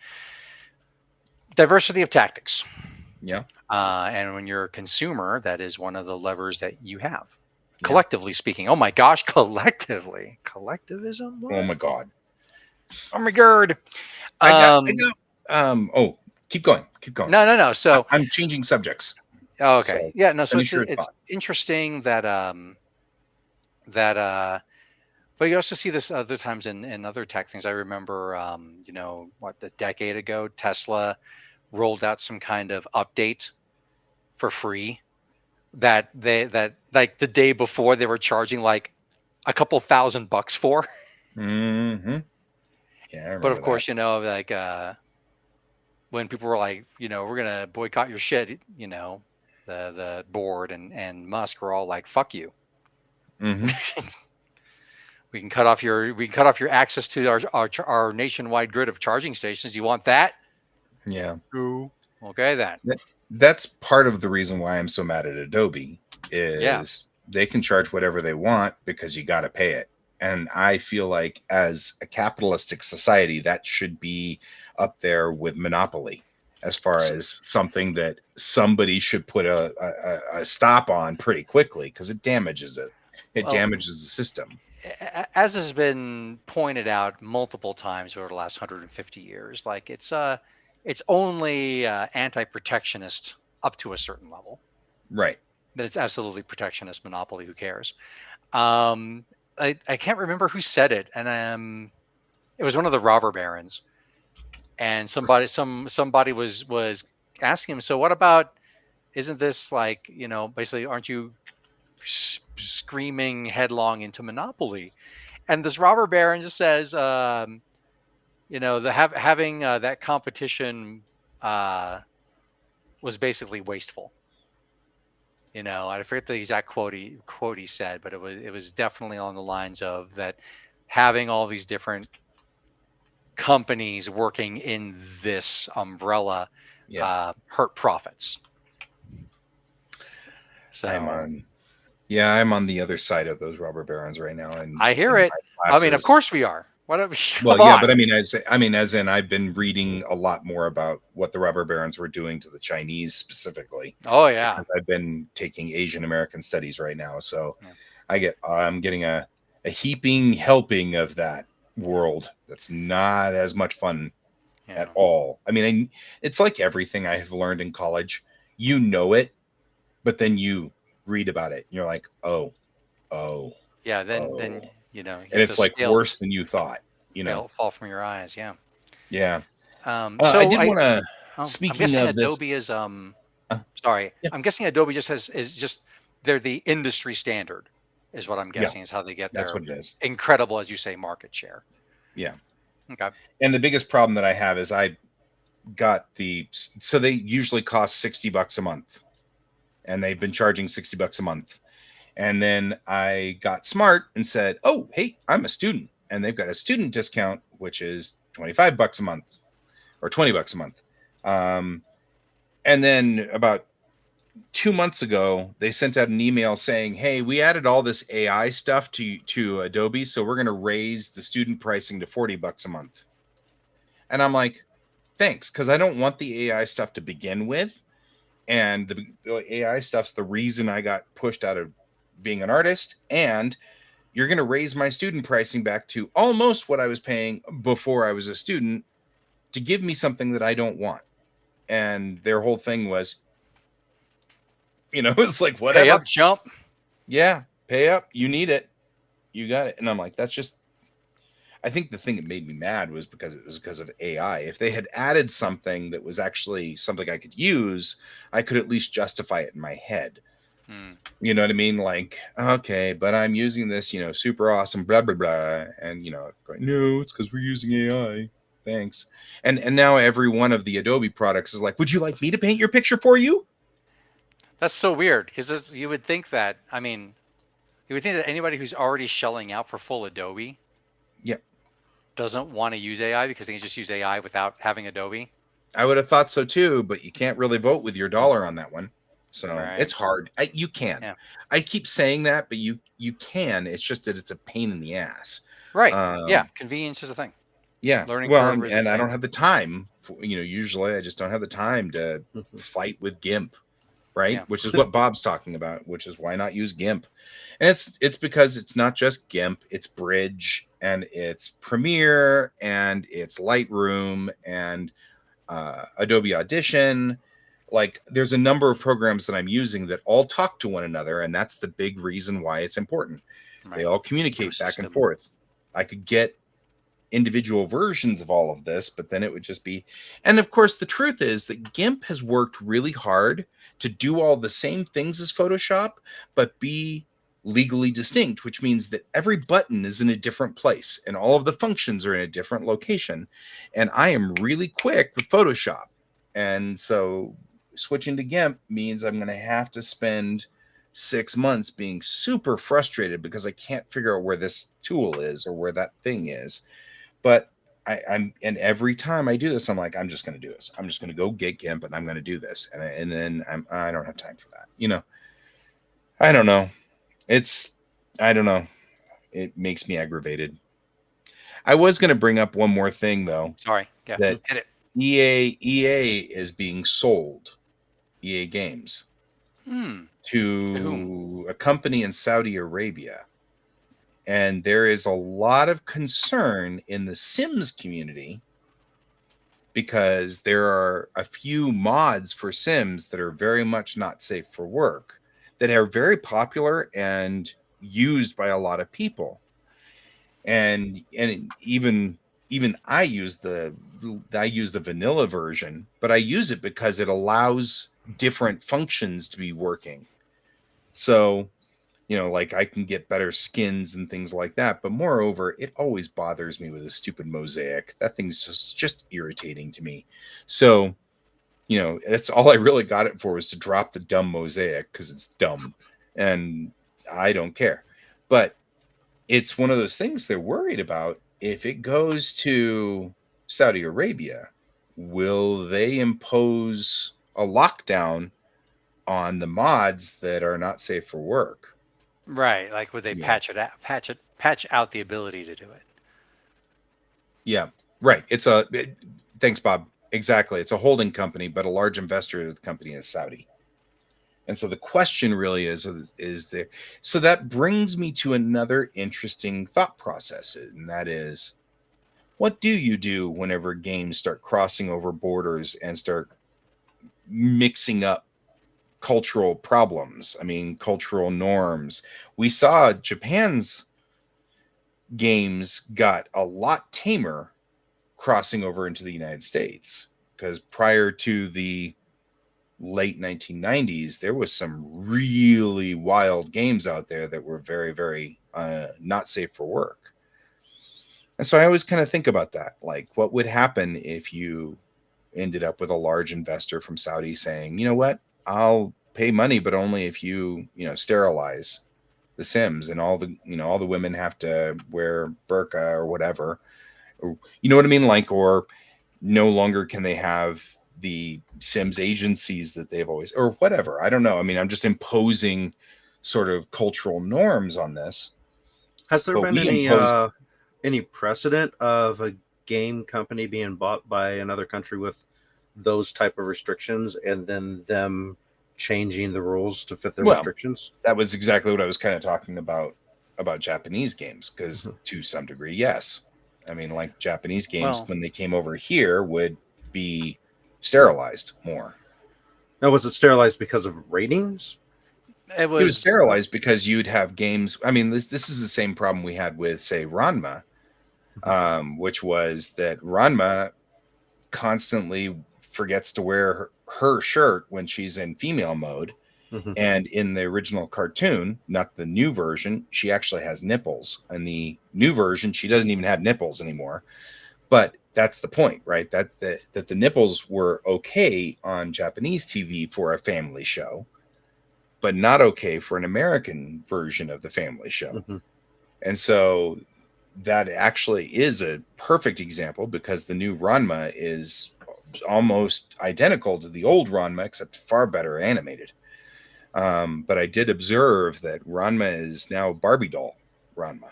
Speaker 3: diversity of tactics.
Speaker 1: Yeah.
Speaker 3: And when you're a consumer, that is one of the levers that you have. Collectively speaking. Oh my gosh, collectively. Collectivism? What?
Speaker 1: Oh my God.
Speaker 3: Oh my God.
Speaker 1: Oh, keep going.
Speaker 3: No. So
Speaker 1: I'm changing subjects.
Speaker 3: Oh, okay.
Speaker 1: So
Speaker 3: yeah, no, so it's interesting that but you also see this other times in other tech things. I remember a decade ago, Tesla rolled out some kind of update for free that like the day before they were charging like a couple $1,000 for.
Speaker 1: Mm-hmm. Yeah, I remember
Speaker 3: but of course,
Speaker 1: that.
Speaker 3: when people were like, we're gonna boycott your shit, the board and Musk were all like, "Fuck you."
Speaker 1: Mm-hmm.
Speaker 3: We can cut off your access to our nationwide grid of charging stations. You want that?
Speaker 1: Yeah.
Speaker 3: Ooh. Okay then.
Speaker 1: That's part of the reason why I'm so mad at Adobe is they can charge whatever they want because you got to pay it. And I feel like as a capitalistic society, that should be up there with monopoly as far as something that somebody should put a stop on pretty quickly because it damages it. It damages the system.
Speaker 3: As has been pointed out multiple times over the last 150 years, like it's only anti-protectionist up to a certain level.
Speaker 1: Right.
Speaker 3: That it's absolutely protectionist monopoly. Who cares? I can't remember who said it, and it was one of the robber barons, and somebody was asking him, so what about, isn't this like, basically, aren't you screaming headlong into monopoly? And this robber baron just says, having that competition was basically wasteful. I forget the exact quote he said, but it was definitely along the lines of that having all these different companies working in this umbrella hurt profits. So
Speaker 1: I'm on the other side of those robber barons right now, and
Speaker 3: I hear it. I mean, of course we are. But
Speaker 1: as in I've been reading a lot more about what the robber barons were doing to the Chinese specifically.
Speaker 3: Oh yeah.
Speaker 1: I've been taking Asian American studies right now, so I'm getting a heaping helping of that world. That's not as much fun at all. I mean, it's like everything I have learned in college. You know it, but then you read about it, and you're like, oh.
Speaker 3: Yeah, then
Speaker 1: and it's like worse than you thought.
Speaker 3: Fall from your eyes. Yeah.
Speaker 1: Yeah.
Speaker 3: So
Speaker 1: I did want to. Speaking
Speaker 3: I'm guessing
Speaker 1: of this,
Speaker 3: Adobe is sorry. Yeah. I'm guessing Adobe is just they're the industry standard, is what I'm guessing is how they get
Speaker 1: that's
Speaker 3: their
Speaker 1: what it is.
Speaker 3: Incredible, as you say, market share.
Speaker 1: Yeah.
Speaker 3: Okay.
Speaker 1: And the biggest problem that I have is I got so they usually cost $60 a month, and they've been charging $60 a month. And then I got smart and said, oh, hey, I'm a student. And they've got a student discount, which is $25 a month or $20 a month. And then about 2 months ago, they sent out an email saying, hey, we added all this AI stuff to Adobe, so we're going to raise the student pricing to $40 a month. And I'm like, thanks, because I don't want the AI stuff to begin with. And the AI stuff's the reason I got pushed out of being an artist, and you're going to raise my student pricing back to almost what I was paying before I was a student to give me something that I don't want. And their whole thing was, it's like, whatever.
Speaker 3: Pay up, jump.
Speaker 1: Yeah, pay up. You need it. You got it. And I'm like, that's just, I think the thing that made me mad was because of AI. If they had added something that was actually something I could use, I could at least justify it in my head. You know what I mean? Like, okay, but I'm using this, super awesome, blah, blah, blah. And, going, no, it's because we're using AI. Thanks. And now every one of the Adobe products is like, would you like me to paint your picture for you?
Speaker 3: That's so weird, because you would think that, you would think that anybody who's already shelling out for full Adobe doesn't want to use AI because they can just use AI without having Adobe.
Speaker 1: I would have thought so too, but you can't really vote with your dollar on that one. So It's hard. You can. Yeah. I keep saying that, but you can. It's just that it's a pain in the ass.
Speaker 3: Right. Convenience is a thing.
Speaker 1: Yeah. Learning curve is and I don't have the time. Usually I just don't have the time to fight with GIMP, right? Yeah. Which is what Bob's talking about. Which is why not use GIMP? And it's because it's not just GIMP. It's Bridge and it's Premiere and it's Lightroom and Adobe Audition. Like, there's a number of programs that I'm using that all talk to one another, and that's the big reason why it's important. Right. They all communicate back and forth. I could get individual versions of all of this, but then it would just be... And of course, the truth is that GIMP has worked really hard to do all the same things as Photoshop, but be legally distinct, which means that every button is in a different place, and all of the functions are in a different location. And I am really quick with Photoshop. And so... switching to GIMP means I'm going to have to spend 6 months being super frustrated because I can't figure out where this tool is or where that thing is. But and every time I do this, I'm like, I'm just going to do this. I'm just going to go get GIMP and I'm going to do this. And then I don't have time for that. I don't know. I don't know. It makes me aggravated. I was going to bring up one more thing though.
Speaker 3: Sorry. Yeah.
Speaker 1: That EA is being sold, EA Games, to a company in Saudi Arabia. And there is a lot of concern in the Sims community because there are a few mods for Sims that are very much not safe for work, that are very popular and used by a lot of people. And even I use the vanilla version, but I use it because it allows different functions to be working. So, like I can get better skins and things like that. But moreover, it always bothers me with a stupid mosaic. That thing's just irritating to me. So, that's all I really got it for, was to drop the dumb mosaic because it's dumb and I don't care. But it's one of those things they're worried about. If it goes to Saudi Arabia, will they impose a lockdown on the mods that are not safe for work?
Speaker 3: Right. Like, would they patch out the ability to do it?
Speaker 1: Yeah, right. Thanks, Bob. Exactly. It's a holding company, but a large investor of the company is Saudi. And so the question really is there. So that brings me to another interesting thought process, and that is, what do you do whenever games start crossing over borders and start mixing up cultural problems? I mean, cultural norms. We saw Japan's games got a lot tamer crossing over into the United States, because prior to the late 1990s, there was some really wild games out there that were very, very not safe for work. And so I always kind of think about that. Like, what would happen if you ended up with a large investor from Saudi saying, you know what, I'll pay money, but only if you sterilize the Sims, and all the women have to wear burqa or whatever. Or, you know what I mean? Like, or no longer can they have the Sims agencies that they've always, or whatever. I don't know. I mean, I'm just imposing sort of cultural norms on this.
Speaker 2: Has there been any precedent of a game company being bought by another country with those type of restrictions and then them changing the rules to fit their restrictions?
Speaker 1: That was exactly what I was kind of talking about Japanese games, because to some degree, yes. I mean, like, Japanese games, when they came over here, would be sterilized more.
Speaker 2: Now, was it sterilized because of ratings?
Speaker 1: It was sterilized because you'd have games. I mean, this is the same problem we had with, say, Ranma, which was that Ranma constantly forgets to wear her shirt when she's in female mode. And in the original cartoon, not the new version, she actually has nipples. In the new version, she doesn't even have nipples anymore. But that's the point, right? That the nipples were okay on Japanese TV for a family show, but not okay for an American version of the family show. And so that actually is a perfect example, because the new Ranma is almost identical to the old Ranma, except far better animated. But I did observe that Ranma is now Barbie doll Ranma,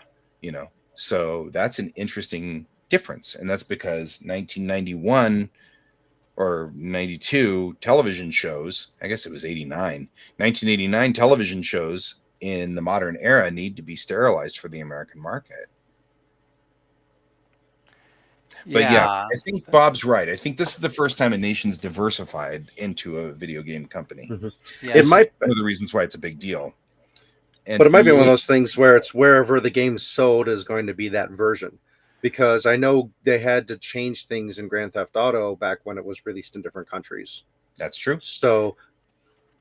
Speaker 1: so that's an interesting difference. And that's because 1991 or 92 television shows, I guess it was 1989 television shows in the modern era need to be sterilized for the American market. But yeah, I think Bob's right. I think this is the first time a nation's diversified into a video game company.
Speaker 3: It
Speaker 2: might
Speaker 1: be one of the reasons why it's a big deal.
Speaker 2: But it might be one of those things where it's wherever the game's sold is going to be that version. Because I know they had to change things in Grand Theft Auto back when it was released in different countries.
Speaker 1: That's true.
Speaker 2: So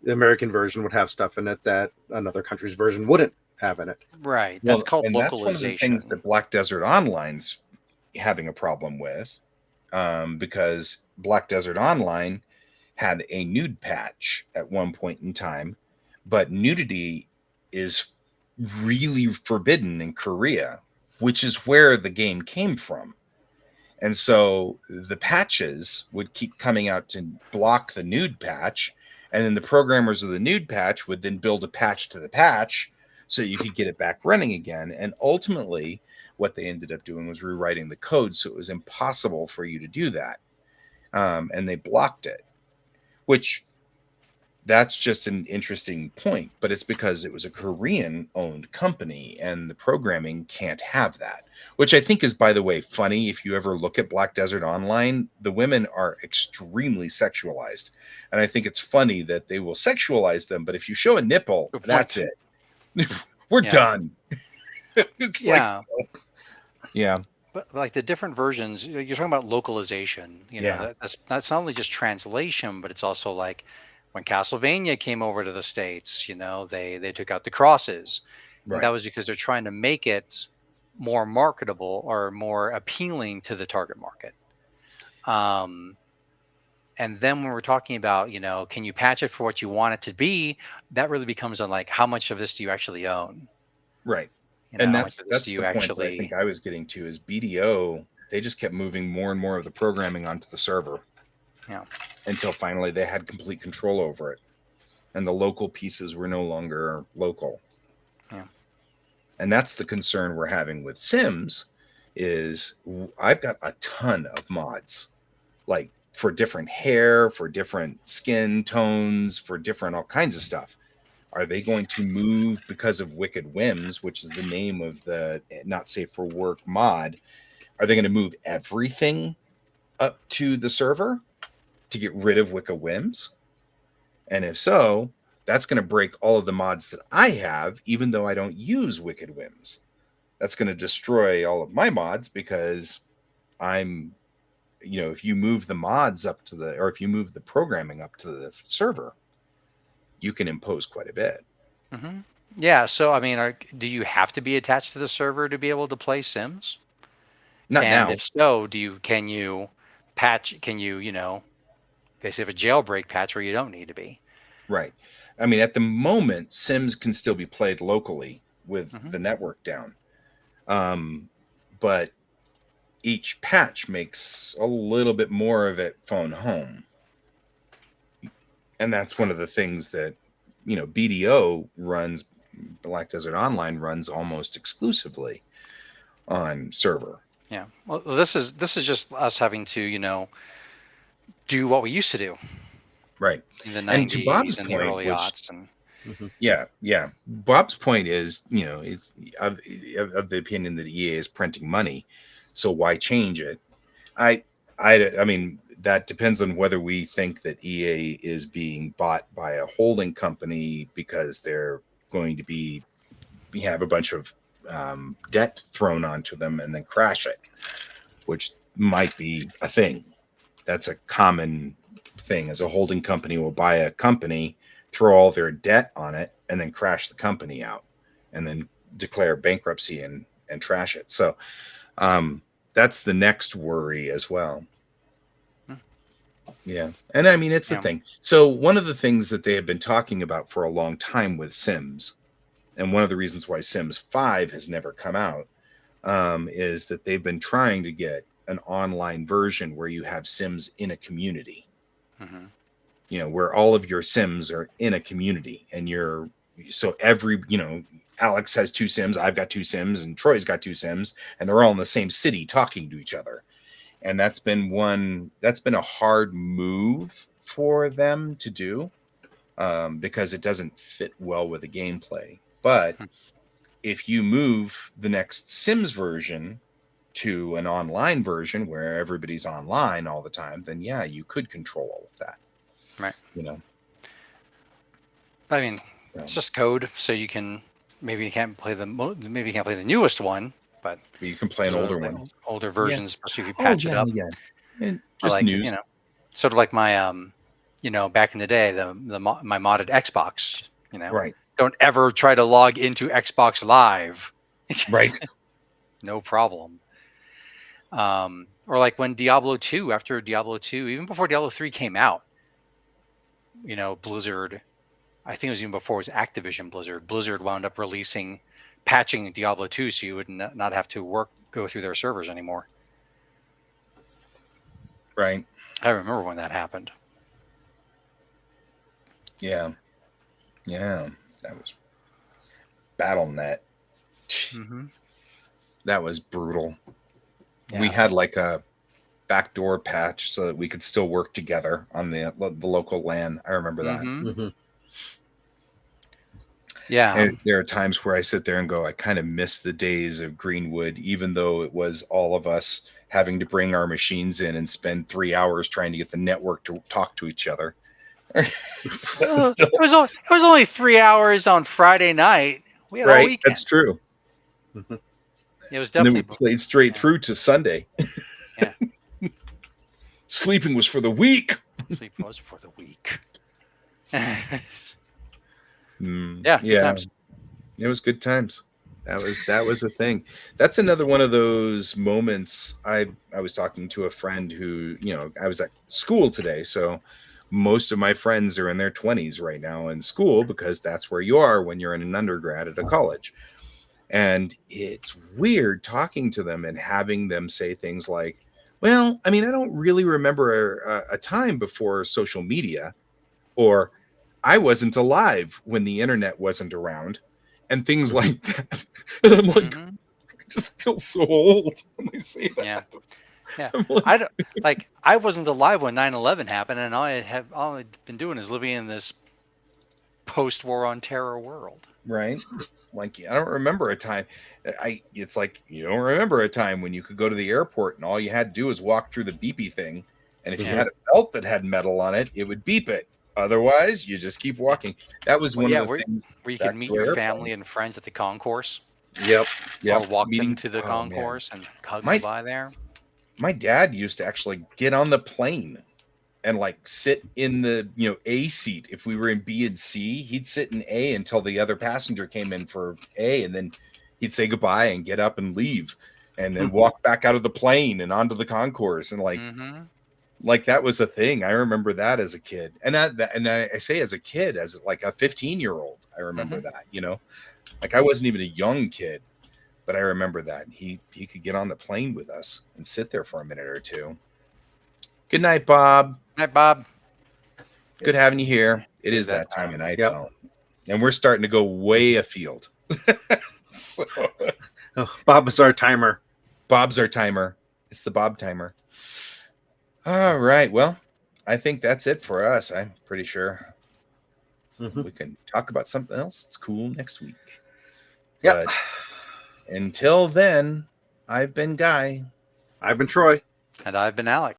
Speaker 2: the American version would have stuff in it that another country's version wouldn't have in it.
Speaker 3: Right. That's called localization. That's one of the
Speaker 1: things that Black Desert Online's having a problem with, because Black Desert Online had a nude patch at one point in time, but nudity is really forbidden in Korea, which is where the game came from. And so the patches would keep coming out to block the nude patch. And then the programmers of the nude patch would then build a patch to the patch so you could get it back running again. And ultimately, what they ended up doing was rewriting the code so it was impossible for you to do that. And they blocked it, which that's just an interesting point. But it's because it was a Korean-owned company and the programming can't have that. Which I think is, by the way, funny. If you ever look at Black Desert Online, the women are extremely sexualized. And I think it's funny that they will sexualize them, but if you show a nipple, that's it. We're done. It's
Speaker 3: yeah.
Speaker 1: Yeah.
Speaker 3: But like the different versions, you're talking about localization. That's not only just translation, but it's also like when Castlevania came over to the States, they took out the crosses.
Speaker 1: Right.
Speaker 3: And that was because they're trying to make it more marketable or more appealing to the target market. And then when we're talking about, can you patch it for what you want it to be? That really becomes on like, how much of this do you actually own?
Speaker 1: Right. And that's the point that I think I was getting to is BDO, they just kept moving more and more of the programming onto the server.
Speaker 3: Yeah.
Speaker 1: Until finally they had complete control over it. And the local pieces were no longer local.
Speaker 3: Yeah.
Speaker 1: And that's the concern we're having with Sims is I've got a ton of mods, like for different hair, for different skin tones, for different all kinds of stuff. Are they going to move because of Wicked Whims, which is the name of the Not Safe for Work mod? Are they going to move everything up to the server to get rid of Wicked Whims? And if so, that's going to break all of the mods that I have, even though I don't use Wicked Whims. That's going to destroy all of my mods because if you move the mods up to or if you move the programming up to the server, you can impose quite a bit.
Speaker 3: Mm-hmm. Yeah. So, I mean, do you have to be attached to the server to be able to play Sims?
Speaker 1: Not now.
Speaker 3: If so, can you patch? Can you, basically have a jailbreak patch where you don't need to be?
Speaker 1: Right. I mean, at the moment, Sims can still be played locally with the network down. But each patch makes a little bit more of it phone home. And that's one of the things that, BDO runs, Black Desert Online runs almost exclusively on server.
Speaker 3: Yeah. Well, this is just us having to, do what we used to do.
Speaker 1: Right.
Speaker 3: In the 90s
Speaker 1: and to Bob's
Speaker 3: and
Speaker 1: point,
Speaker 3: the early aughts. And
Speaker 1: yeah. Bob's point is, it's of the opinion that EA is printing money. So why change it? I mean, that depends on whether we think that EA is being bought by a holding company because they're going to have a bunch of debt thrown onto them and then crash it, which might be a thing. That's a common thing. As a holding company will buy a company, throw all their debt on it, and then crash the company out, and then declare bankruptcy and trash it. So that's the next worry as well. Yeah. And I mean, it's a thing. So one of the things that they have been talking about for a long time with Sims, and one of the reasons why Sims 5 has never come out, is that they've been trying to get an online version where you have Sims in a community. Where all of your Sims are in a community, and Alex has 2 Sims, I've got 2 Sims, and Troy's got 2 Sims, and they're all in the same city talking to each other. And that's been a hard move for them to do, because it doesn't fit well with the gameplay. But if you move the next Sims version to an online version where everybody's online all the time, then yeah, you could control all of that.
Speaker 3: Right. I mean, it's just code, so you can't play the newest one, but
Speaker 1: you can play an older one.
Speaker 3: Older versions, especially if you patch it up.
Speaker 1: Yeah. And just news.
Speaker 3: Sort of like my back in the day, my modded Xbox.
Speaker 1: Right.
Speaker 3: Don't ever try to log into Xbox Live.
Speaker 1: Right.
Speaker 3: No problem. Or like when Diablo 2, after Diablo 2, even before Diablo 3 came out, Blizzard, I think it was even before it was Activision Blizzard. Blizzard wound up patching Diablo 2 so you would not have to go through their servers anymore.
Speaker 1: Right.
Speaker 3: I remember when that happened.
Speaker 1: Yeah. Yeah. That was BattleNet.
Speaker 3: Mm-hmm.
Speaker 1: That was brutal.
Speaker 3: Yeah.
Speaker 1: We had like a backdoor patch so that we could still work together on the local LAN. I remember that.
Speaker 3: Mm-hmm.
Speaker 2: Mm-hmm.
Speaker 3: Yeah.
Speaker 1: And there are times where I sit there and go, I kind of miss the days of Greenwood, even though it was all of us having to bring our machines in and spend 3 hours trying to get the network to talk to each other.
Speaker 3: It was only 3 hours on Friday night. We had all weekend.
Speaker 1: That's true.
Speaker 2: Mm-hmm.
Speaker 3: It was definitely.
Speaker 1: And then we played straight through to Sunday.
Speaker 3: Yeah.
Speaker 1: Sleeping was for the weak.
Speaker 3: Sleep was for the weak.
Speaker 1: Yeah.
Speaker 3: Good times.
Speaker 1: It was good times. That was a thing. That's another one of those moments. I was talking to a friend who, I was at school today, so most of my friends are in their 20s right now in school because that's where you are when you're in an undergrad at a college. And it's weird talking to them and having them say things like, well, I mean, I don't really remember a time before social media, or I wasn't alive when the internet wasn't around, and things like that. And I'm like, I just feel so old when they say that.
Speaker 3: Yeah.
Speaker 1: Like,
Speaker 3: I wasn't alive when 9/11 happened, and all I've been doing is living in this post-war on terror world.
Speaker 1: Right. Like, I don't remember a time. It's like you don't remember a time when you could go to the airport and all you had to do was walk through the beepy thing, and if you had a belt that had metal on it, it would beep it. Otherwise, you just keep walking. That was one of the things
Speaker 3: where you could meet your family and friends at the concourse.
Speaker 1: Yep.
Speaker 3: Or walk them to the concourse and hug them by there.
Speaker 1: My dad used to actually get on the plane and like sit in the A seat. If we were in B and C, he'd sit in A until the other passenger came in for A, and then he'd say goodbye and get up and leave, and then walk back out of the plane and onto the concourse, and like that was a thing. I remember that as a kid, and I say as a kid, as like a 15-year-old, I remember that. Like I wasn't even a young kid, but I remember that he could get on the plane with us and sit there for a minute or two. Good night, Bob.
Speaker 3: Night, Bob.
Speaker 1: Good having you here. It is that time of night, though. And we're starting to go way afield. So,
Speaker 2: Bob is our timer.
Speaker 1: Bob's our timer. It's the Bob timer. All right. Well, I think that's it for us. I'm pretty sure we can talk about something else that's cool next week.
Speaker 2: Yeah.
Speaker 1: Until then, I've been Guy.
Speaker 2: I've been Troy.
Speaker 3: And I've been Alex.